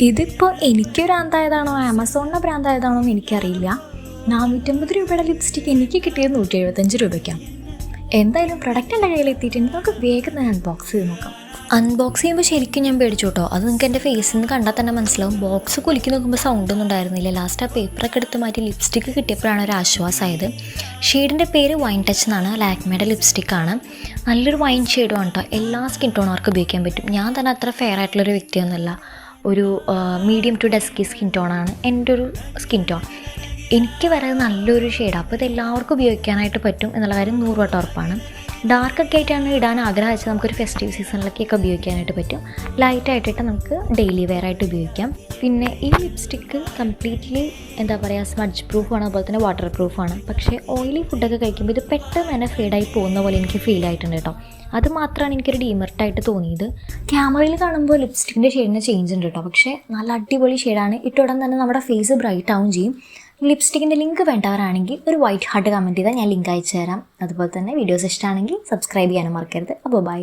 ഇതിപ്പോൾ എനിക്ക് ഭ്രാന്തായതാണോ ആമസോണിൻ്റെ ഭ്രാന്തായതാണോ എന്ന് എനിക്കറിയില്ല. 450 രൂപയുടെ ലിപ്സ്റ്റിക്ക് എനിക്ക് കിട്ടിയത് 175 രൂപയ്ക്കാണ്. എന്തായാലും പ്രൊഡക്റ്റ് എൻ്റെ കയ്യിൽ എത്തിയിട്ടുണ്ട്. നമുക്ക് വേഗം തന്നെ അൺബോക്സ് ചെയ്ത് നോക്കാം. അൺബോക്സ് ചെയ്യുമ്പോൾ ശരിക്കും ഞാൻ പേടിച്ചു കേട്ടോ. അത് നിങ്ങൾക്ക് എൻ്റെ ഫേസിൽ നിന്ന് കണ്ടാൽ തന്നെ മനസ്സിലാവും. ബോക്സ് കുലുക്കി നോക്കുമ്പോൾ സൗണ്ടൊന്നും ഉണ്ടായിരുന്നില്ല. ലാസ്റ്റ് ആ പേപ്പറൊക്കെ എടുത്ത് മാറ്റി ലിപ്സ്റ്റിക്ക് കിട്ടിയപ്പോഴാണ് ഒരു ആശ്വാസമായത്. ഷെയ്ഡിൻ്റെ പേര് വൈൻ ടച്ച് എന്നാണ്. ലാക്മേയുടെ ലിപ്സ്റ്റിക്കാണ്. നല്ലൊരു വൈൻ ഷെയ്ഡുമാണ് കേട്ടോ. എല്ലാ സ്കിൻ ടോണുകാർക്ക് ഉപയോഗിക്കാൻ പറ്റും. ഞാൻ തന്നെ അത്ര ഫെയർ ആയിട്ടുള്ളൊരു വ്യക്തിയൊന്നുമല്ല. ഒരു മീഡിയം ടു ഡസ്കി സ്കിൻ ടോണാണ് എൻ്റെ ഒരു സ്കിൻ ടോൺ. എനിക്ക് വരെ നല്ലൊരു ഷെയ്ഡാണ്. അപ്പോൾ ഇത് എല്ലാവർക്കും ഉപയോഗിക്കാനായിട്ട് പറ്റും എന്നുള്ള കാര്യം 100% ഉറപ്പാണ്. ഡാർക്കൊക്കെ ആയിട്ടാണ് ഇടാൻ ആഗ്രഹം വെച്ചാൽ നമുക്കൊരു ഫെസ്റ്റീവ് സീസണിലൊക്കെ ഉപയോഗിക്കാനായിട്ട് പറ്റും. ലൈറ്റായിട്ടിട്ട് നമുക്ക് ഡെയിലി വെയർ ആയിട്ട് ഉപയോഗിക്കാം. പിന്നെ ഈ ലിപ്സ്റ്റിക്ക് കംപ്ലീറ്റ്ലി എന്താ പറയുക, സ്മഡ്ജ് പ്രൂഫാണ്, അതുപോലെ തന്നെ വാട്ടർ പ്രൂഫാണ്. പക്ഷേ ഓയിലി ഫുഡൊക്കെ കഴിക്കുമ്പോൾ ഇത് പെട്ടെന്ന് തന്നെ ഫെയ്ഡായി പോകുന്ന പോലെ എനിക്ക് ഫീൽ ആയിട്ടുണ്ട് കേട്ടോ. അത് മാത്രമാണ് എനിക്കൊരു ഡീമെറിറ്റായിട്ട് തോന്നിയത്. ക്യാമറയിൽ കാണുമ്പോൾ ലിപ്സ്റ്റിക്കിൻ്റെ ഷെയ്ഡിന് ചേഞ്ച് ഉണ്ട് കേട്ടോ. പക്ഷേ നല്ല അടിപൊളി ഷെയ്ഡാണ്. ഇട്ടുടൻ തന്നെ നമ്മുടെ ഫേസ് ബ്രൈറ്റ് ആവും ചെയ്യും. ലിപ്സ്റ്റിക്കിൻ്റെ ലിങ്ക് വേണ്ടവരാണെങ്കിൽ ഒരു വൈറ്റ് ഹാർട്ട് കമൻറ്റ് ചെയ്താൽ ഞാൻ ലിങ്ക് അയച്ചു തരാം. അതുപോലെ തന്നെ വീഡിയോസ് ഇഷ്ടമാണെങ്കിൽ സബ്സ്ക്രൈബ് ചെയ്യാനും മറക്കരുത്. അപ്പോൾ ബൈ.